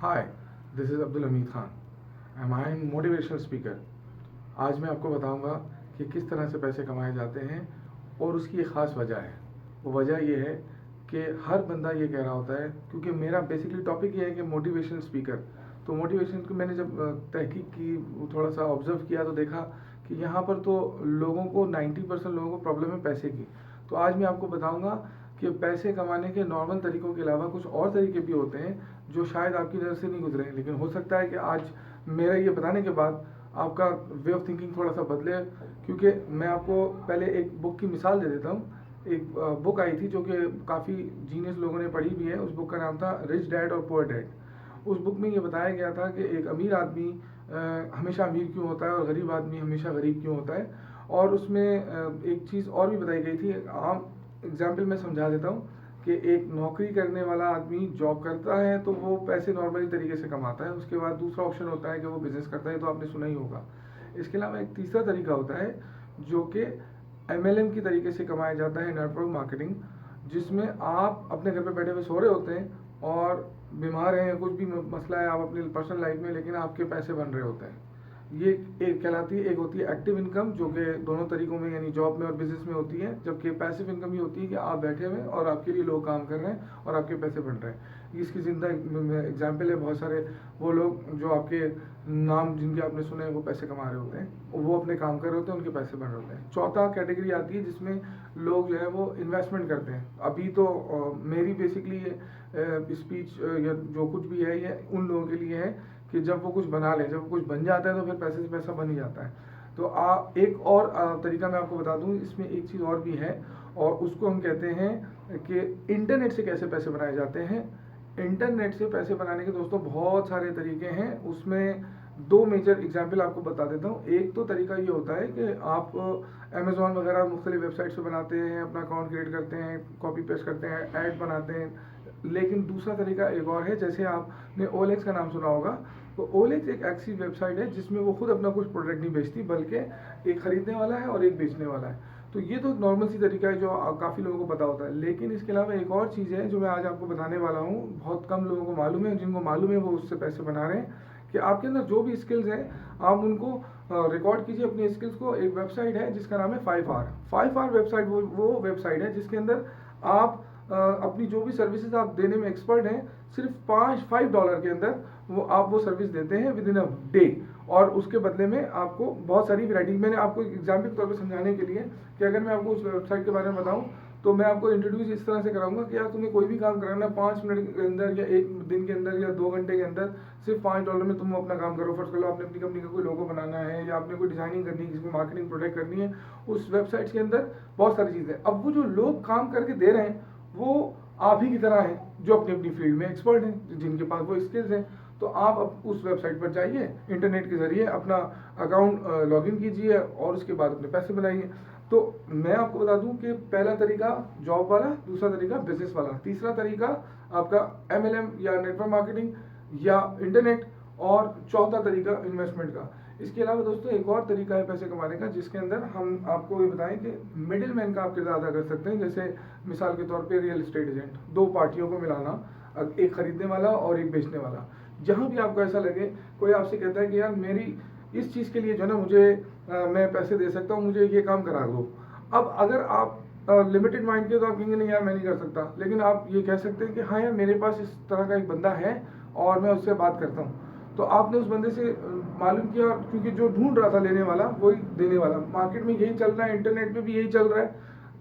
Hi, this is Abdul Hamid Khan. I am motivational speaker. आज मैं आपको बताऊंगा कि किस तरह से पैसे कमाए जाते हैं और उसकी एक ख़ास वजह है। वो वजह ये है कि हर बंदा ये कह रहा होता है, क्योंकि मेरा बेसिकली टॉपिक ये है कि मोटिवेशनल स्पीकर। तो मोटिवेशन को मैंने जब तहकीक की, थोड़ा सा ऑब्जर्व किया, तो देखा कि यहाँ पर तो लोगों को 90% लोगों को प्रॉब्लम है पैसे की। तो आज मैं आपको बताऊंगा कि पैसे कमाने के नॉर्मल तरीकों के अलावा कुछ और तरीके भी होते हैं जो शायद आपकी नज़र से नहीं गुजरे, लेकिन हो सकता है कि आज मेरा ये बताने के बाद आपका वे ऑफ थिंकिंग थोड़ा सा बदले। क्योंकि मैं आपको पहले एक बुक की मिसाल दे देता हूँ। एक बुक आई थी जो कि काफ़ी जीनियस लोगों ने पढ़ी भी है। उस बुक का नाम था रिच डैड और पुअर डैड। उस बुक में ये बताया गया था कि एक अमीर आदमी हमेशा अमीर क्यों होता है और गरीब आदमी हमेशा गरीब क्यों होता है। और उसमें एक चीज़ और भी बताई गई थी। आम एग्जाम्पल मैं समझा देता हूँ कि एक नौकरी करने वाला आदमी जॉब करता है तो वो पैसे नॉर्मली तरीके से कमाता है। उसके बाद दूसरा ऑप्शन होता है कि वो बिजनेस करता है, तो आपने सुना ही होगा। इसके अलावा एक तीसरा तरीका होता है जो कि MLM की तरीके से कमाया जाता है, नेटवर्क मार्केटिंग, जिसमें आप अपने घर पे बैठे हुए सो रहे होते हैं और बीमार हैं या कुछ भी मसला है आप अपनी पर्सनल लाइफ में, लेकिन आपके पैसे बन रहे होते हैं। ये एक कहलाती है। एक होती है एक्टिव इनकम, जो कि दोनों तरीकों में यानी जॉब में और बिजनेस में होती है। जबकि पैसिव इनकम ये होती है कि आप बैठे हुए और आपके लिए लोग काम कर रहे हैं और आपके पैसे बन रहे हैं। इसकी जिंदा एग्जाम्पल है बहुत सारे। वो लोग जो आपके नाम जिनके आपने सुने हैं वो पैसे कमा रहे होते हैं, वो अपने काम कर रहे होते हैं, उनके पैसे बन रहे होते हैं। चौथा कैटेगरी आती है जिसमें लोग जो है वो इन्वेस्टमेंट करते हैं। अभी तो मेरी बेसिकली स्पीच या जो कुछ भी है ये उन लोगों के लिए है कि जब वो कुछ बना ले, जब वो कुछ बन जाता है तो फिर पैसे से पैसा बन ही जाता है। तो एक और तरीका मैं आपको बता दूं, इसमें एक चीज़ और भी है और उसको हम कहते हैं कि इंटरनेट से कैसे पैसे बनाए जाते हैं। इंटरनेट से पैसे बनाने के दोस्तों बहुत सारे तरीके हैं। उसमें दो मेजर एग्जाम्पल आपको बता देता हूँ। एक तो तरीका ये होता है कि आप अमेज़ॉन वगैरह मुख्तलिफ वेबसाइट से बनाते हैं, अपना अकाउंट क्रिएट करते हैं, कॉपी पेस्ट करते हैं, ऐड बनाते हैं। लेकिन दूसरा तरीका एक और है। जैसे आपने OLX का नाम सुना होगा, तो OLX एक ऐसी वेबसाइट है जिसमें वो खुद अपना कुछ प्रोडक्ट नहीं बेचती, बल्कि एक खरीदने वाला है और एक बेचने वाला है। तो ये तो नॉर्मल सी तरीका है जो काफ़ी लोगों को पता होता है। लेकिन इसके अलावा एक और चीज़ है जो मैं आज आपको बताने वाला हूँ, बहुत कम लोगों को मालूम है। जिनको मालूम है वो उससे पैसे बना रहे हैं। कि आपके अंदर जो भी स्किल्स हैं आप उनको रिकॉर्ड कीजिए अपनी स्किल्स को। एक वेबसाइट है जिसका नाम है 5R वेबसाइट। वो वेबसाइट है जिसके अंदर आप अपनी जो भी सर्विसेज आप देने में एक्सपर्ट हैं, सिर्फ $5 के अंदर वो सर्विस देते हैं विद इन अ डे। और उसके बदले में आपको बहुत सारी वैरायटी, मैंने आपको एक एग्जाम्पल के तौर पर समझाने के लिए कि अगर मैं आपको उस वेबसाइट के बारे में बताऊं तो मैं आपको इंट्रोड्यूस इस तरह से कराऊंगा कि यार तुम्हें कोई भी काम कराना 5 मिनट के अंदर या 1 दिन के अंदर या 2 घंटे के अंदर सिर्फ $5 में तुम अपना काम करो। फर्स्ट लो, आपने अपनी कंपनी का कोई लोगो बनाना है या आपने कोई डिजाइनिंग करनी है, किसी को मार्केटिंग प्रोडक्ट करनी है, उस वेबसाइट के अंदर बहुत सारी चीज़ें। अब वो जो लोग काम करके दे रहे हैं वो आप ही की तरह हैं जो अपनी अपनी फील्ड में एक्सपर्ट हैं, जिनके पास वो स्किल्स हैं। तो आप अब उस वेबसाइट पर जाइए, इंटरनेट के ज़रिए अपना अकाउंट लॉगिन कीजिए और उसके बाद अपने पैसे बनाइए। तो मैं आपको बता दूं कि पहला तरीका जॉब वाला, दूसरा तरीका बिजनेस वाला, तीसरा तरीका आपका MLM या नेटवर्क मार्केटिंग या इंटरनेट, और चौथा तरीका इन्वेस्टमेंट का। इसके अलावा दोस्तों एक और तरीका है पैसे कमाने का जिसके अंदर हम आपको ये बताएं कि मिडिल मैन का आप किरदार अदा कर सकते हैं। जैसे मिसाल के तौर पे रियल एस्टेट एजेंट, दो पार्टियों को मिलाना, एक खरीदने वाला और एक बेचने वाला। जहाँ भी आपको ऐसा लगे, कोई आपसे कहता है कि यार मेरी इस चीज़ के लिए जो है ना मुझे मैं पैसे दे सकता हूँ, मुझे ये काम करा दो। अब अगर आप लिमिटेड माइंड के तो आप कहेंगे नहीं यार मैं नहीं कर सकता, लेकिन आप ये कह सकते हैं कि हाँ यार मेरे पास इस तरह का एक बंदा है और मैं उससे बात करता हूँ। तो आपने उस बंदे से मालूम किया, क्योंकि जो ढूंढ रहा था लेने वाला वही देने वाला। मार्केट में यही चल रहा है, इंटरनेट पे भी यही चल रहा है।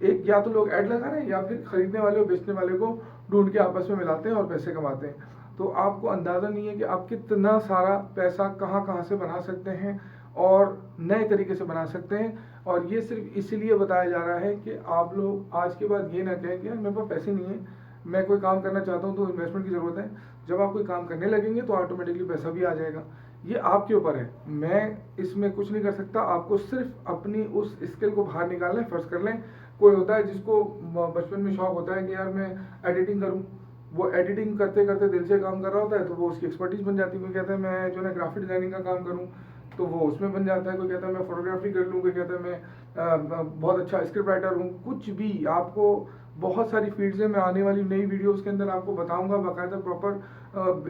एक या तो लोग ऐड लगा रहे हैं या फिर खरीदने वाले और बेचने वाले को ढूंढ के आपस में मिलाते हैं और पैसे कमाते हैं। तो आपको अंदाज़ा नहीं है कि आप कितना सारा पैसा कहाँ कहाँ से बना सकते हैं और नए तरीके से बना सकते हैं। और ये सिर्फ इसलिए बताया जा रहा है कि आप लोग आज के बाद ये ना कहें कि यार मेरे पास पैसे नहीं है, मैं कोई काम करना चाहता हूँ तो इन्वेस्टमेंट की ज़रूरत है। जब आप कोई काम करने लगेंगे तो ऑटोमेटिकली पैसा भी आ जाएगा। ये आपके ऊपर है, मैं इसमें कुछ नहीं कर सकता। आपको सिर्फ अपनी उस स्किल को बाहर निकालना है। फर्स्ट कर लें, कोई होता है जिसको बचपन में शौक होता है कि यार मैं एडिटिंग करूँ, वो एडिटिंग करते करते दिल से काम कर रहा होता है तो वो उसकी एक्सपर्टीज बन जाती है। कोई कहता है मैं जो है ग्राफिक डिजाइनिंग का काम करूँ तो वो उसमें बन जाता है। कोई कहता है मैं फोटोग्राफी कर लूँ, कोई कहता है मैं बहुत अच्छा स्क्रिप्ट राइटर हूँ। कुछ भी आपको बहुत सारी फील्ड्स हैं। मैं आने वाली नई वीडियोस के अंदर आपको बताऊंगा बाकायदा प्रॉपर।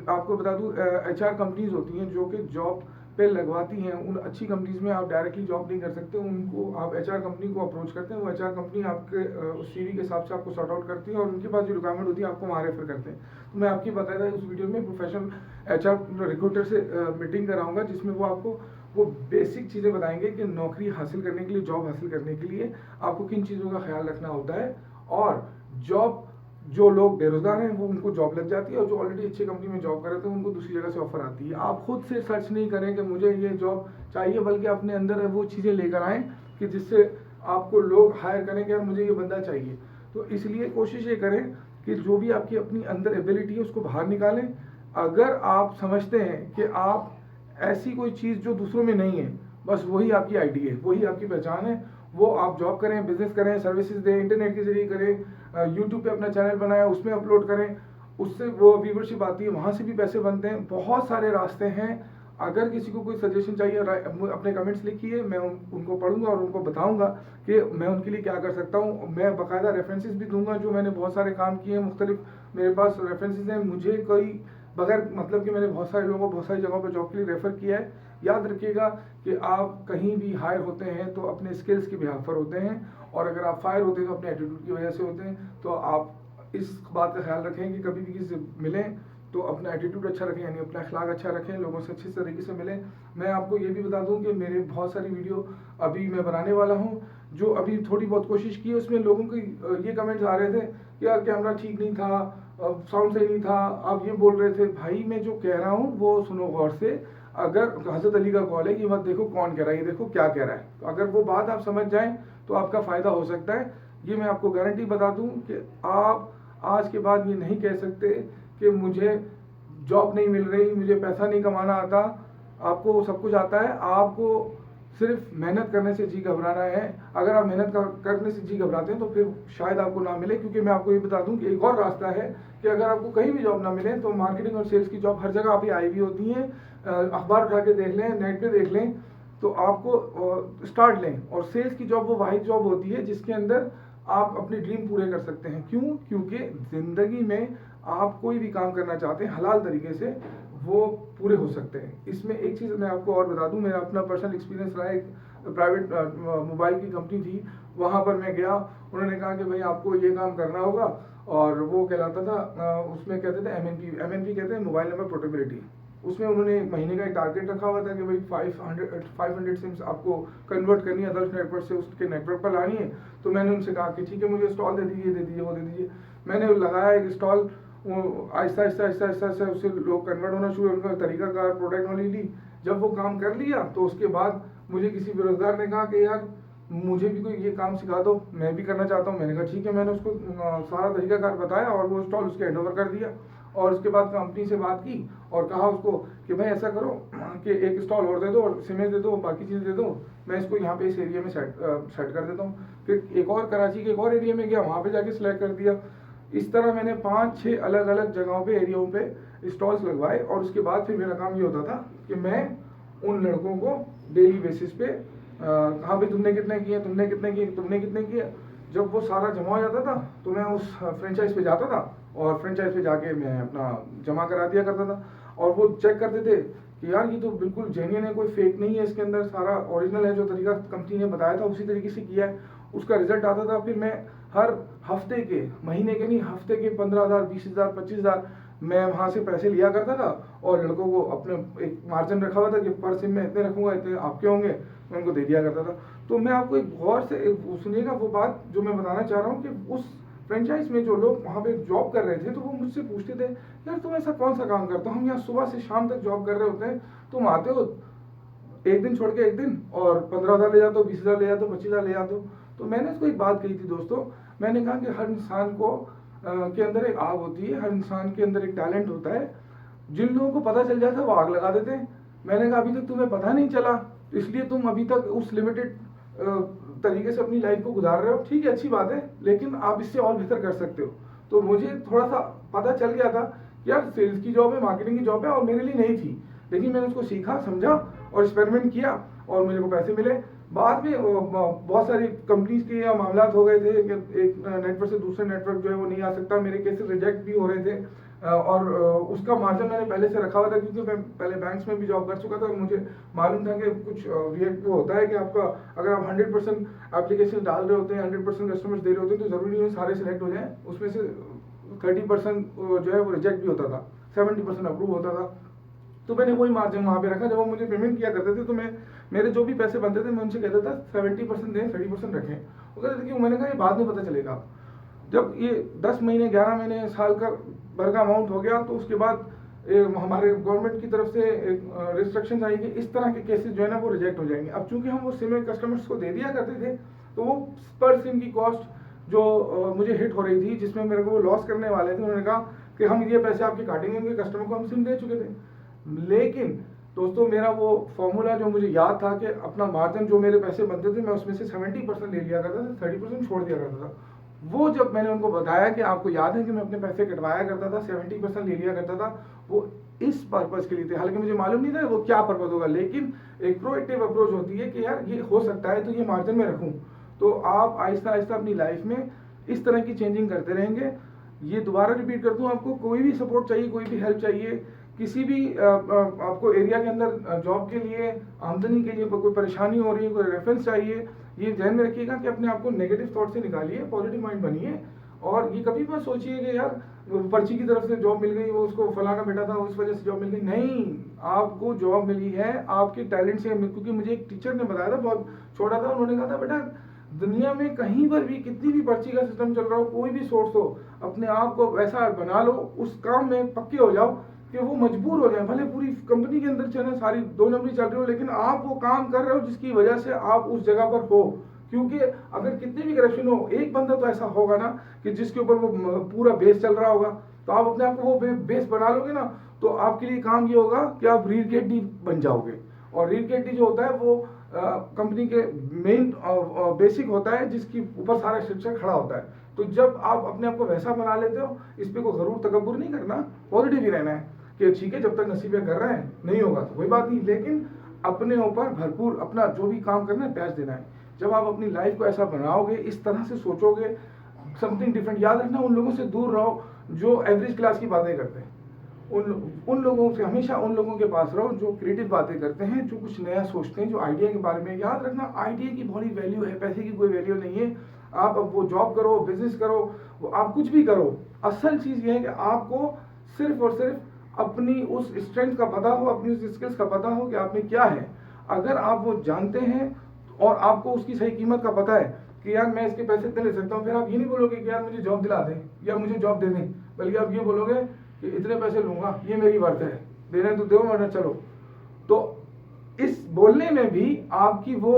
आपको बता दूं, HR कंपनीज होती हैं जो कि जॉब पे लगवाती हैं। उन अच्छी कंपनीज में आप डायरेक्टली जॉब नहीं कर सकते, उनको आप HR कंपनी को अप्रोच करते हैं। वो HR कंपनी आपके CV के हिसाब से आपको सॉर्ट आउट करती है और उनके पास जो रिक्वायरमेंट होती है आपको वहाँ रेफर करते हैं। तो मैं आपकी बाकायदा उस वीडियो में प्रोफेशनल HR रिक्रूटर से मीटिंग कराऊंगा, जिसमें वो आपको वो बेसिक चीज़ें बताएंगे कि नौकरी हासिल करने के लिए, जॉब हासिल करने के लिए आपको किन चीज़ों का ख्याल रखना होता है। और जॉब, जो लोग बेरोजगार हैं वो उनको जॉब लग जाती है, और जो ऑलरेडी अच्छी कंपनी में जॉब कर रहे थे उनको दूसरी जगह से ऑफर आती है। आप खुद से सर्च नहीं करें कि मुझे ये जॉब चाहिए, बल्कि अपने अंदर वो चीज़ें लेकर आएँ कि जिससे आपको लोग हायर करें कि यार मुझे ये बंदा चाहिए। तो इसलिए कोशिश ये करें कि जो भी आपकी अपनी अंदर एबिलिटी है उसको बाहर निकालें। अगर आप समझते हैं कि आप ऐसी कोई चीज़ जो दूसरों में नहीं है, बस वही आपकी आईडी है, वही आपकी पहचान है, वो आप जॉब करें, बिजनेस करें, सर्विसेज दें, इंटरनेट के जरिए करें, यूट्यूब पे अपना चैनल बनाएं, उसमें अपलोड करें, उससे वो व्यूवरशिप आती है, वहाँ से भी पैसे बनते हैं। बहुत सारे रास्ते हैं। अगर किसी को कोई सजेशन चाहिए अपने कमेंट्स लिखिए, मैं उनको पढ़ूंगा और उनको बताऊंगा कि मैं उनके लिए क्या कर सकता हूँ। मैं बाकायदा रेफरेंसेस भी दूंगा, जो मैंने बहुत सारे काम किए हैं मुख्तलिफ, मेरे पास रेफरेंसेस हैं। मुझे कोई बगैर मतलब कि मैंने बहुत सारे लोगों को बहुत सारी जगहों पर जॉब के लिए रेफ़र किया है। याद रखिएगा कि आप कहीं भी हायर होते हैं तो अपने स्किल्स की बिहाफ पर होते हैं, और अगर आप फायर होते हैं तो अपने एटीट्यूड की वजह से होते हैं। तो आप इस बात का ख्याल रखें कि कभी भी किसी से मिलें तो अपना एटीट्यूड अच्छा रखें, यानी अपना अखलाक अच्छा रखें, लोगों से अच्छी तरीके से मिलें। मैं आपको ये भी बता दूं कि मेरे बहुत सारी वीडियो अभी मैं बनाने वाला हूं, जो अभी थोड़ी बहुत कोशिश की है, उसमें लोगों के ये कमेंट्स आ रहे थे कि यार कैमरा ठीक नहीं था, साउंड सही नहीं था, आप ये बोल रहे थे। भाई मैं जो कह रहा हूँ वो सुनो गौर से। अगर हजरत अली का कॉल है कि मत देखो कौन कह रहा है, ये देखो क्या कह रहा है। तो अगर वो बात आप समझ जाएं तो आपका फ़ायदा हो सकता है। ये मैं आपको गारंटी बता दूं कि आप आज के बाद ये नहीं कह सकते कि मुझे जॉब नहीं मिल रही, मुझे पैसा नहीं कमाना आता। आपको सब कुछ आता है, आपको सिर्फ मेहनत करने से जी घबराना है। अगर आप मेहनत करने से जी घबराते हैं तो फिर शायद आपको ना मिले, क्योंकि मैं आपको ये बता दूं कि एक और रास्ता है कि अगर आपको कहीं भी जॉब ना मिले तो मार्केटिंग और सेल्स की जॉब हर जगह पे आई हुई होती हैं। अखबार उठा के देख लें, नेट पे देख लें, तो आपको स्टार्ट लें। और सेल्स की जॉब वो वाहिद जॉब होती है जिसके अंदर आप अपने ड्रीम पूरे कर सकते हैं। क्यों? क्योंकि ज़िंदगी में आप कोई भी काम करना चाहते हैं हलाल तरीके से, वो पूरे हो सकते हैं। इसमें एक चीज़ मैं आपको और बता दूं, मेरा अपना पर्सनल एक्सपीरियंस रहा है। एक प्राइवेट मोबाइल की कंपनी थी, वहाँ पर मैं गया, उन्होंने कहा कि भाई आपको ये काम करना होगा, और वो कहलाता था उसमें कहते थे MNP कहते हैं, मोबाइल नंबर पोर्टेबिलिटी। उसमें उन्होंने महीने का एक टारगेट रखा हुआ था कि भाई 500 सिम्स आपको कन्वर्ट करनी है, अदर्स नेटवर्क से उसके नेटवर्क पर लानी है। तो मैंने उनसे कहा कि ठीक है, मुझे स्टॉल दे दीजिए, वो दे दीजिए। मैंने लगाया एक स्टॉल, आहिस्ता आहिस्ता उससे लोग कन्वर्ट होना शुरू, उनका तरीकाकार प्रोडक्ट नॉलेज ली। जब वो काम कर लिया तो उसके बाद मुझे किसी बेरोजगार ने कहा कि यार मुझे भी कोई ये काम सिखा दो, मैं भी करना चाहता हूँ। मैंने कहा ठीक है, मैंने उसको सारा तरीकाकार बताया और वो स्टॉल उसके हैंड ओवर कर दिया। और उसके बाद कंपनी से बात की और कहा उसको कि भाई ऐसा करो कि एक स्टॉल और दे दो, और सिमेंट दे दो, बाकी चीज़ें दे दो, मैं इसको यहाँ पे इस एरिया में सेट कर देता हूँ। फिर एक और कराची के एक और एरिया में गया, वहाँ पे जाके सिलेक्ट कर दिया। इस तरह मैंने 5-6 अलग अलग जगहों पे, एरियाओं पे स्टॉल्स लगवाए। और उसके बाद फिर मेरा काम ये होता था कि मैं उन लड़कों को डेली बेसिस पे हाँ भाई तुमने कितने किए, तुमने कितने किए। जब वो सारा जमा हो जाता था तो मैं उस फ्रेंचाइज पे जाता था, और फ्रेंचाइज पे जाके मैं अपना जमा करा दिया करता था। और वो चेक करते थे कि यार ये तो बिल्कुल जेन्युइन है, कोई फेक नहीं है, इसके अंदर सारा ओरिजिनल है, जो तरीका कंपनी ने बताया था उसी तरीके से किया है। उसका रिजल्ट आता था। फिर मैं हर हफ्ते के, महीने के नहीं, हफ्ते के 15,000, 20,000, 25,000 मैं वहाँ से पैसे लिया करता था। और लड़कों को अपने एक मार्जिन रखा हुआ था कि पर सिम में इतने रखूंगा, इतने आपके होंगे, मैं उनको दे दिया करता था। तो मैं आपको एक गौर से सुनिएगा वो बात जो मैं बताना चाह रहा हूँ कि उस फ्रेंचाइज में जो लोग वहाँ पे जॉब कर रहे थे तो वो मुझसे पूछते थे, यार तुम ऐसा कौन सा काम करते हो, हम यहाँ सुबह से शाम तक जॉब कर रहे होते हैं, तुम आते हो एक दिन छोड़ के एक दिन और 15,000 ले जाते हो, 20,000 ले जाते हो, 25,000 ले जाते हो। तो मैंने इसको एक बात कही थी दोस्तों, मैंने कहा कि हर इंसान को के अंदर एक आग होती है, हर इंसान के अंदर एक टैलेंट होता है। जिन लोगों को पता चल जाता है वो आग लगा देते हैं। मैंने कहा अभी तक तुम्हें पता नहीं चला, इसलिए तुम अभी तक उस लिमिटेड तरीके से अपनी लाइफ को गुजार रहे हो। ठीक है, अच्छी बात है, लेकिन आप इससे और बेहतर कर सकते हो। तो मुझे थोड़ा सा पता चल गया था कि यार सेल्स की जॉब है, मार्केटिंग की जॉब है, और मेरे लिए नहीं थी, लेकिन मैंने उसको सीखा, समझा और एक्सपेरिमेंट किया और मेरे को पैसे मिले। बाद में बहुत सारी कंपनीज के ये मामला हो गए थे कि एक नेटवर्क से दूसरे नेटवर्क जो है वो नहीं आ सकता, मेरे केसेस रिजेक्ट भी हो रहे थे। और उसका मार्जिन मैंने पहले से रखा हुआ था, क्योंकि मैं पहले बैंक्स में भी जॉब कर चुका था और मुझे मालूम था कि कुछ रिएक्ट वो होता है कि आपका अगर आप 100% एप्लीकेशन डाल रहे होते हैं, 100% कस्टमर्स दे रहे होते हैं, तो ज़रूरी नहीं है सारे सिलेक्ट हो जाएं। उसमें से 30% जो है वो रिजेक्ट भी होता था, 70% अप्रूव होता था। तो मैंने वही मार्जिन वहाँ पे रखा। जब वो मुझे पेमेंट किया करते थे तो मैं मेरे जो भी पैसे बनते थे मैं उनसे कहता था 70% दें, 30% रखें। वो कहते थे क्यों? मैंने कहा ये बाद में पता चलेगा। जब ये 10 महीने 11 महीने साल का भर का अमाउंट हो गया, तो उसके बाद हमारे गवर्नमेंट की तरफ से रिस्ट्रिक्शंस आई कि इस तरह के केसेस जो है ना वो रिजेक्ट हो जाएंगे। अब चूंकि हम वो सिम कस्टमर्स को दे दिया करते थे, तो वो पर सिम की कॉस्ट जो मुझे हिट हो रही थी, जिसमें मेरे को वो लॉस करने वाले थे, उन्होंने कहा कि हम ये पैसे आपके काटेंगे, उनके कस्टमर को हम सिम दे चुके थे। लेकिन दोस्तों मेरा वो फॉर्मूला जो मुझे याद था कि अपना मार्जिन जो मेरे पैसे बनते थे मैं उसमें से 70% ले लिया करता था, 30% छोड़ दिया करता था। वो जब मैंने उनको बताया कि आपको याद है कि मैं अपने पैसे कटवाया करता था, 70% ले लिया करता था, वो इस पर्पज़ के लिए थे। हालांकि मुझे मालूम नहीं था वो क्या पर्पज़ होगा, लेकिन एक प्रोएक्टिव अप्रोच होती है कि यार ये हो सकता है तो ये मार्जिन में रखूँ। तो आप आहिस्ता आहिस्ता अपनी लाइफ में इस तरह की चेंजिंग करते रहेंगे। ये दोबारा रिपीट करता हूँ, आपको कोई भी सपोर्ट चाहिए, कोई भी हेल्प चाहिए, किसी भी आपको एरिया के अंदर जॉब के लिए, आमदनी के लिए कोई परेशानी हो रही है, कोई रेफरेंस चाहिए, ये ध्यान में रखिएगा कि अपने आप को नेगेटिव थॉट से निकालिए, पॉजिटिव माइंड बनिए। और ये कभी मत सोचिए कि यार पर्ची की तरफ से जॉब मिल गई, वो उसको फला का बेटा था उस वजह से जॉब मिल गई। नहीं, आपको जॉब मिली है आपके टैलेंट से। क्योंकि मुझे एक टीचर ने बताया था, बहुत छोटा था, उन्होंने कहा था बेटा दुनिया में कहीं पर भी कितनी भी पर्ची का सिस्टम चल रहा हो, कोई भी सोर्स हो, अपने आप को ऐसा बना लो, उस काम में पक्के हो जाओ कि वो मजबूर हो जाए। भले पूरी कंपनी के अंदर चले सारी 2 नंबरी चल रही हो, लेकिन आप वो काम कर रहे हो जिसकी वजह से आप उस जगह पर हो। क्योंकि अगर कितनी भी करप्शन हो, एक बंदा तो ऐसा होगा ना कि जिसके ऊपर वो पूरा बेस चल रहा होगा। तो आप अपने आप को वो बेस बना लोगे ना, तो आपके लिए काम ये होगा कि आप रीढ़ की हड्डी बन जाओगे। और रीढ़ की हड्डी जो होता है वो कंपनी के मेन बेसिक होता है, जिसकी ऊपर सारा स्ट्रक्चर खड़ा होता है। तो जब आप अपने आप को वैसा बना लेते हो, इस पर कोई गरूर तकब्बुर नहीं करना, पॉजिटिव ही रहना है कि ठीक है जब तक नसीब कर रहे हैं, नहीं होगा तो कोई बात नहीं, लेकिन अपने ऊपर भरपूर अपना जो भी काम करना है प्यास देना है। जब आप अपनी लाइफ को ऐसा बनाओगे, इस तरह से सोचोगे, समथिंग डिफरेंट। याद रखना, उन लोगों से दूर रहो जो एवरेज क्लास की बातें करते हैं। उन लोगों से हमेशा उन लोगों के पास रहो जो क्रिएटिव बातें करते हैं, जो कुछ नया सोचते हैं, जो आइडिया के बारे में। याद रखना, आइडिया की बड़ी वैल्यू है, पैसे की कोई वैल्यू नहीं है। आप अब वो जॉब करो, बिजनेस करो, आप कुछ भी करो, असल चीज़ ये है कि आपको सिर्फ और सिर्फ अपनी उस स्ट्रेंथ का पता हो, अपनी उस स्किल्स का पता हो कि आप में क्या है। अगर आप वो जानते हैं और आपको उसकी सही कीमत का पता है कि यार मैं इसके पैसे इतने ले सकता हूँ, फिर आप ये नहीं बोलोगे कि यार मुझे जॉब दिला दें या मुझे जॉब दे दें, बल्कि आप ये बोलोगे कि इतने पैसे लूंगा, ये मेरी वर्थ है, देने तो दो वरना चलो। तो इस बोलने में भी आपकी वो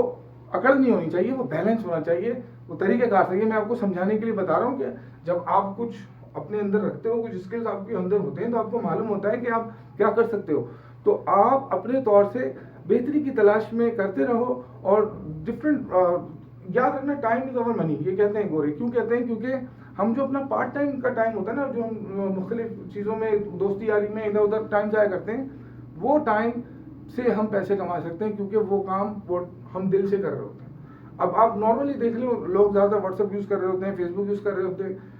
अकड़ नहीं होनी चाहिए, वो बैलेंस होना चाहिए, वो तरीकेकार से। ये मैं आपको समझाने के लिए बता रहा हूँ कि जब आप कुछ अपने अंदर रखते हो, कुछ स्किल्स आपके अंदर होते हैं, तो आपको मालूम होता है कि आप क्या कर सकते हो। तो आप अपने तौर से बेहतरी की तलाश में करते रहो और डिफरेंट। याद रखना, टाइम इज अवर मनी, ये कहते हैं गोरे। क्यों कहते हैं? क्योंकि हम जो अपना पार्ट टाइम का टाइम होता है ना, जो हम मुख्तलिफ चीज़ों में, दोस्ती यारी में इधर उधर टाइम जाया करते हैं, वो टाइम से हम पैसे कमा सकते हैं, क्योंकि वो काम वो हम दिल से कर रहे होते हैं। अब आप नॉर्मली देख लो, लोग ज़्यादा व्हाट्सएप यूज़ कर रहे होते हैं, फेसबुक यूज़ कर रहे होते हैं,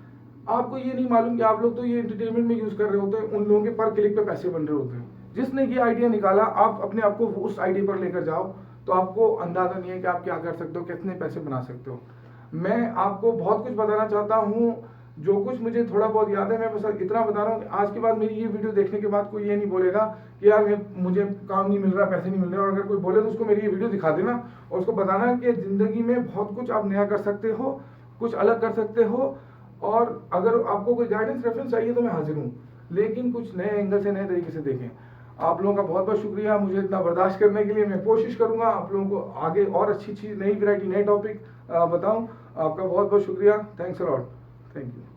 आपको ये नहीं मालूम कि आप लोग तो ये एंटरटेनमेंट में यूज़ कर रहे होते हैं। उन लोगों के पर क्लिक पे पैसे बन रहे होते हैं। जिसने ये आइडिया निकाला, आप अपने आप को उस आइडिया पर लेकर जाओ, तो आपको अंदाज़ा नहीं है कि आप क्या कर सकते हो, कितने पैसे बना सकते हो। मैं आपको बहुत कुछ बताना चाहता हूँ, जो कुछ मुझे थोड़ा बहुत याद है, मैं बस इतना बता रहा हूँ कि आज के बाद मेरी ये वीडियो देखने के बाद कोई ये नहीं बोलेगा कि यार मुझे काम नहीं मिल रहा, पैसे नहीं मिल रहे। और अगर कोई बोले तो उसको मेरी ये वीडियो दिखा देना और उसको बताना कि ज़िंदगी में बहुत कुछ आप नया कर सकते हो, कुछ अलग कर सकते हो। और अगर आपको कोई गाइडेंस रेफरेंस चाहिए तो मैं हाजिर हूँ, लेकिन कुछ नए एंगल से, नए तरीके से देखें। आप लोगों का बहुत बहुत शुक्रिया मुझे इतना बर्दाश्त करने के लिए। मैं कोशिश करूंगा आप लोगों को आगे और अच्छी नई वैरायटी, नए टॉपिक बताऊं। आपका बहुत बहुत शुक्रिया। Thanks a lot. Thank you.